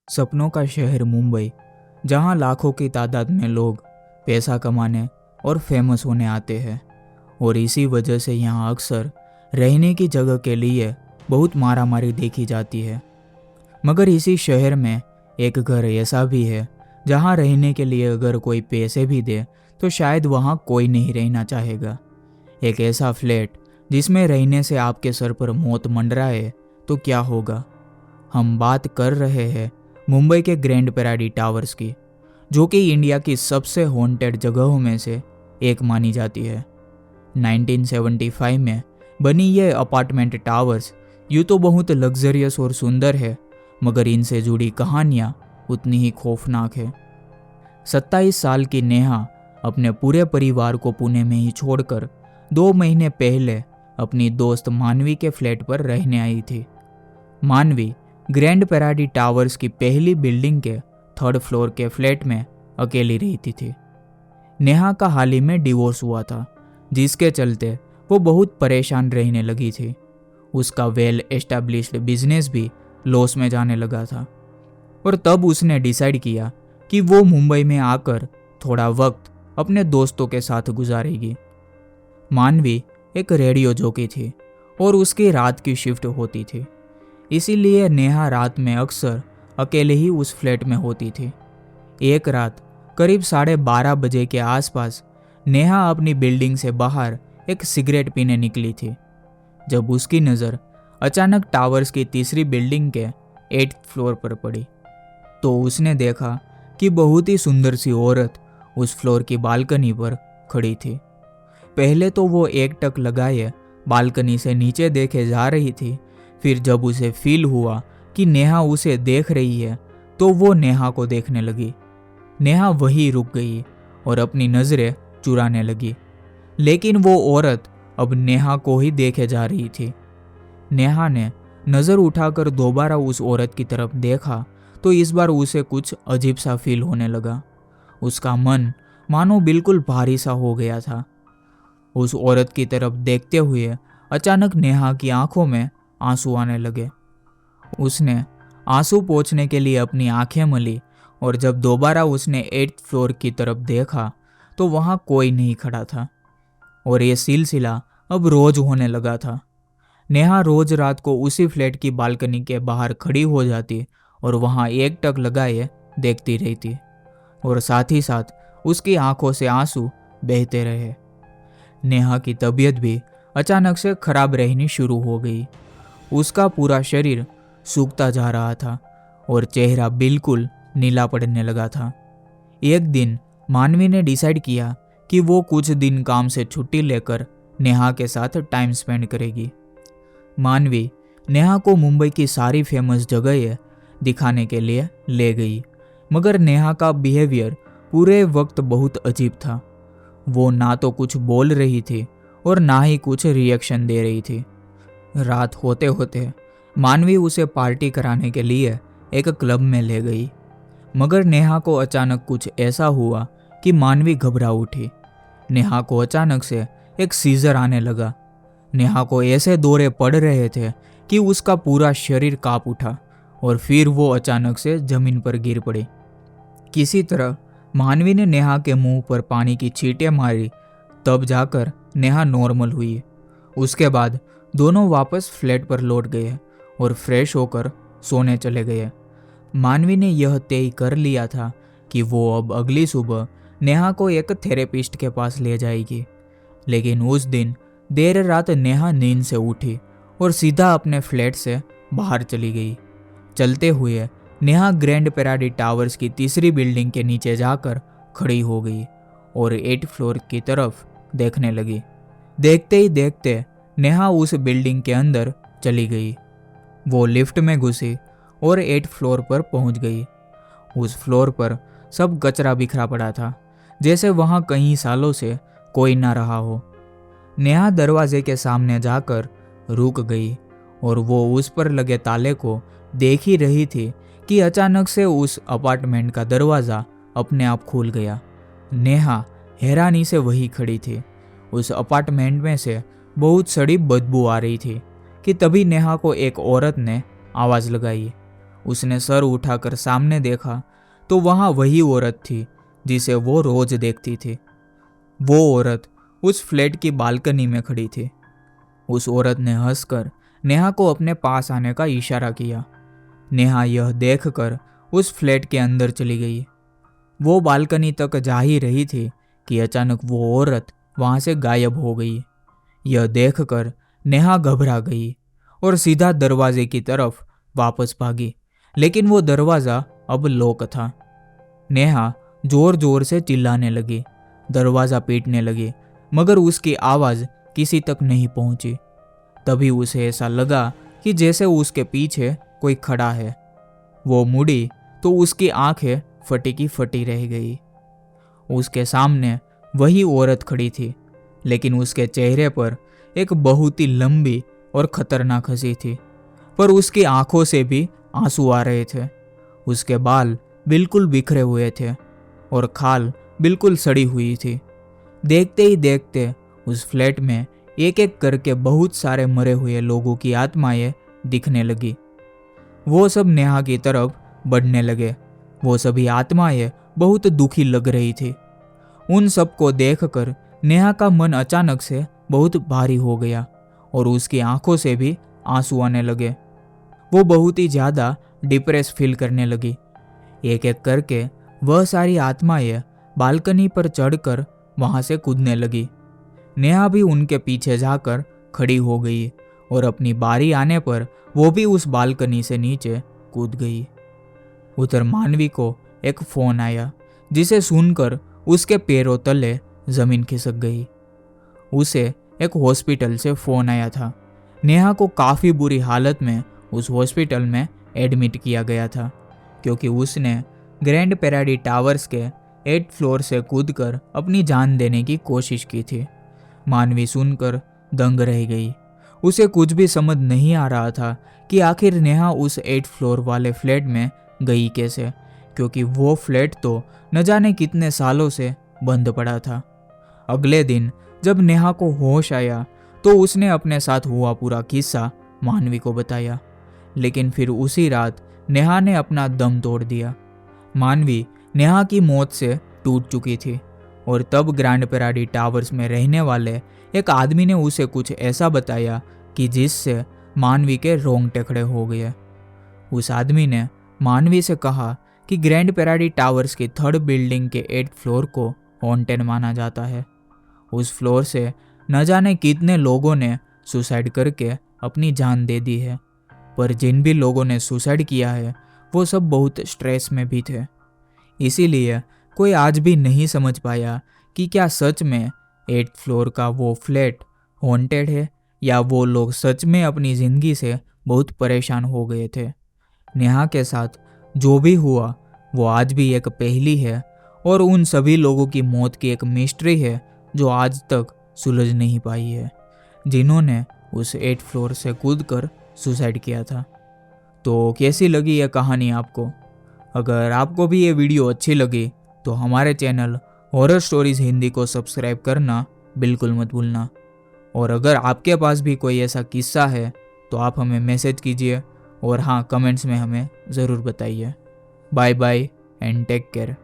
सपनों का शहर मुंबई, जहां लाखों की तादाद में लोग पैसा कमाने और फेमस होने आते हैं, और इसी वजह से यहां अक्सर रहने की जगह के लिए बहुत मारामारी देखी जाती है। मगर इसी शहर में एक घर ऐसा भी है जहां रहने के लिए अगर कोई पैसे भी दे तो शायद वहां कोई नहीं रहना चाहेगा। एक ऐसा फ्लैट जिसमें रहने से आपके सर पर मौत मंडराए तो क्या होगा। हम बात कर रहे हैं मुंबई के ग्रैंड पैराडी टावर्स की, जो कि इंडिया की सबसे हॉन्टेड जगहों में से एक मानी जाती है। 1975 में बनी ये अपार्टमेंट टावर्स यूँ तो बहुत लग्जरियस और सुंदर है, मगर इनसे जुड़ी कहानियाँ उतनी ही खौफनाक है। 27 साल की नेहा अपने पूरे परिवार को पुणे में ही छोड़कर 2 महीने पहले अपनी दोस्त मानवी के फ्लैट पर रहने आई थी। मानवी ग्रैंड पैराडी टावर्स की पहली बिल्डिंग के 3rd फ्लोर के फ्लैट में अकेली रहती थी। नेहा का हाल ही में डिवोर्स हुआ था, जिसके चलते वो बहुत परेशान रहने लगी थी। उसका वेल एस्टैब्लिश्ड बिजनेस भी लॉस में जाने लगा था, और तब उसने डिसाइड किया कि वो मुंबई में आकर थोड़ा वक्त अपने दोस्तों के साथ गुजारेगी। मानवी एक रेडियो जॉकी थी और उसकी रात की शिफ्ट होती थी, इसीलिए नेहा रात में अक्सर अकेले ही उस फ्लैट में होती थी। एक रात करीब 12:30 बजे के आसपास नेहा अपनी बिल्डिंग से बाहर एक सिगरेट पीने निकली थी, जब उसकी नज़र अचानक टावर्स की तीसरी बिल्डिंग के 8th फ्लोर पर पड़ी तो उसने देखा कि बहुत ही सुंदर सी औरत उस फ्लोर की बालकनी पर खड़ी थी। पहले तो वो एकटक लगाए बालकनी से नीचे देखे जा रही थी, फिर जब उसे फील हुआ कि नेहा उसे देख रही है तो वो नेहा को देखने लगी। नेहा वहीं रुक गई और अपनी नज़रें चुराने लगी, लेकिन वो औरत अब नेहा को ही देखे जा रही थी। नेहा ने नज़र उठाकर दोबारा उस औरत की तरफ देखा तो इस बार उसे कुछ अजीब सा फील होने लगा। उसका मन मानो बिल्कुल भारी सा हो गया था। उस औरत की तरफ देखते हुए अचानक नेहा की आंखों में आंसू आने लगे। उसने आंसू पोंछने के लिए अपनी आंखें मली, और जब दोबारा उसने 8th फ्लोर की तरफ देखा तो वहां कोई नहीं खड़ा था, और ये सिलसिला अब रोज होने लगा था। नेहा रोज रात को उसी फ्लैट की बालकनी के बाहर खड़ी हो जाती और वहां एकटक लगाए देखती रहती, और साथ ही साथ उसकी आंखों से आंसू बहते रहे। नेहा की तबीयत भी अचानक से खराब रहनी शुरू हो गई। उसका पूरा शरीर सूखता जा रहा था और चेहरा बिल्कुल नीला पड़ने लगा था। एक दिन मानवी ने डिसाइड किया कि वो कुछ दिन काम से छुट्टी लेकर नेहा के साथ टाइम स्पेंड करेगी। मानवी नेहा को मुंबई की सारी फेमस जगहें दिखाने के लिए ले गई, मगर नेहा का बिहेवियर पूरे वक्त बहुत अजीब था। वो ना तो कुछ बोल रही थी और ना ही कुछ रिएक्शन दे रही थी। रात होते होते मानवी उसे पार्टी कराने के लिए एक क्लब में ले गई, मगर नेहा को अचानक कुछ ऐसा हुआ कि मानवी घबरा उठी। नेहा को अचानक से एक सीजर आने लगा। नेहा को ऐसे दौरे पड़ रहे थे कि उसका पूरा शरीर कांप उठा और फिर वो अचानक से जमीन पर गिर पड़ी। किसी तरह मानवी ने नेहा के मुंह पर पानी की छींटें मारी, तब जाकर नेहा नॉर्मल हुई। उसके बाद दोनों वापस फ्लैट पर लौट गए और फ्रेश होकर सोने चले गए। मानवी ने यह तय कर लिया था कि वो अब अगली सुबह नेहा को एक थेरेपिस्ट के पास ले जाएगी, लेकिन उस दिन देर रात नेहा नींद से उठी और सीधा अपने फ्लैट से बाहर चली गई। चलते हुए नेहा ग्रैंड पैराडी टावर्स की तीसरी बिल्डिंग के नीचे जाकर खड़ी हो गई और 8th फ्लोर की तरफ देखने लगी। देखते ही देखते नेहा उस बिल्डिंग के अंदर चली गई। वो लिफ्ट में घुसी और 8th फ्लोर पर पहुंच गई। उस फ्लोर पर सब कचरा बिखरा पड़ा था, जैसे वहां कई सालों से कोई ना रहा हो। नेहा दरवाजे के सामने जाकर रुक गई और वो उस पर लगे ताले को देख ही रही थी कि अचानक से उस अपार्टमेंट का दरवाज़ा अपने आप खुल गया। नेहा हैरानी से वहीं खड़ी थी। उस अपार्टमेंट में से बहुत सड़ी बदबू आ रही थी कि तभी नेहा को एक औरत ने आवाज़ लगाई। उसने सर उठाकर सामने देखा तो वहाँ वही औरत थी जिसे वो रोज देखती थी। वो औरत उस फ्लैट की बालकनी में खड़ी थी। उस औरत ने हंसकर नेहा को अपने पास आने का इशारा किया। नेहा यह देखकर उस फ्लैट के अंदर चली गई। वो बालकनी तक जा ही रही थी कि अचानक वो औरत वहां से गायब हो गई। यह देखकर नेहा घबरा गई और सीधा दरवाजे की तरफ वापस भागी, लेकिन वो दरवाज़ा अब लॉक था। नेहा जोर जोर से चिल्लाने लगी, दरवाज़ा पीटने लगी, मगर उसकी आवाज़ किसी तक नहीं पहुंची। तभी उसे ऐसा लगा कि जैसे उसके पीछे कोई खड़ा है। वो मुड़ी तो उसकी आंखें फटी की फटी रह गई। उसके सामने वही औरत खड़ी थी, लेकिन उसके चेहरे पर एक बहुत ही लंबी और खतरनाक हंसी थी, पर उसकी आंखों से भी आंसू आ रहे थे। उसके बाल बिल्कुल बिखरे हुए थे और खाल बिल्कुल सड़ी हुई थी। देखते ही देखते उस फ्लैट में एक एक करके बहुत सारे मरे हुए लोगों की आत्माएं दिखने लगी। वो सब नेहा की तरफ बढ़ने लगे। वो सभी आत्माएं बहुत दुखी लग रही थी। उन सबको देखकर नेहा का मन अचानक से बहुत भारी हो गया और उसकी आंखों से भी आंसू आने लगे। वो बहुत ही ज़्यादा डिप्रेस फील करने लगी। एक एक करके वह सारी आत्माएं बालकनी पर चढ़कर वहां से कूदने लगी। नेहा भी उनके पीछे जाकर खड़ी हो गई और अपनी बारी आने पर वो भी उस बालकनी से नीचे कूद गई। उधर मानवी को एक फोन आया, जिसे सुनकर उसके पैरों तले जमीन खिसक गई। उसे एक हॉस्पिटल से फोन आया था। नेहा को काफ़ी बुरी हालत में उस हॉस्पिटल में एडमिट किया गया था, क्योंकि उसने ग्रैंड पैराडी टावर्स के 8th फ्लोर से कूदकर अपनी जान देने की कोशिश की थी। मानवी सुनकर दंग रह गई। उसे कुछ भी समझ नहीं आ रहा था कि आखिर नेहा उस 8th फ्लोर वाले फ्लैट में गई कैसे, क्योंकि वो फ्लैट तो न जाने कितने सालों से बंद पड़ा था। अगले दिन जब नेहा को होश आया तो उसने अपने साथ हुआ पूरा किस्सा मानवी को बताया, लेकिन फिर उसी रात नेहा ने अपना दम तोड़ दिया। मानवी नेहा की मौत से टूट चुकी थी और तब ग्रैंड पैराडी टावर्स में रहने वाले एक आदमी ने उसे कुछ ऐसा बताया कि जिससे मानवी के रोंगटे खड़े हो गए। उस आदमी ने मानवी से कहा कि ग्रैंड पैराडी टावर्स की 3rd बिल्डिंग के 8th फ्लोर को हॉन्टेड माना जाता है। उस फ्लोर से न जाने कितने लोगों ने सुसाइड करके अपनी जान दे दी है, पर जिन भी लोगों ने सुसाइड किया है वो सब बहुत स्ट्रेस में भी थे। इसीलिए कोई आज भी नहीं समझ पाया कि क्या सच में 8th फ्लोर का वो फ्लैट हॉन्टेड है या वो लोग सच में अपनी ज़िंदगी से बहुत परेशान हो गए थे। नेहा के साथ जो भी हुआ वो आज भी एक पहेली है और उन सभी लोगों की मौत की एक मिस्ट्री है जो आज तक सुलझ नहीं पाई है, जिन्होंने उस 8th फ्लोर से कूदकर सुसाइड किया था। तो कैसी लगी यह कहानी आपको? अगर आपको भी ये वीडियो अच्छी लगी तो हमारे चैनल हॉरर स्टोरीज हिंदी को सब्सक्राइब करना बिल्कुल मत भूलना। और अगर आपके पास भी कोई ऐसा किस्सा है तो आप हमें मैसेज कीजिए और हाँ, कमेंट्स में हमें ज़रूर बताइए। Bye bye and take care.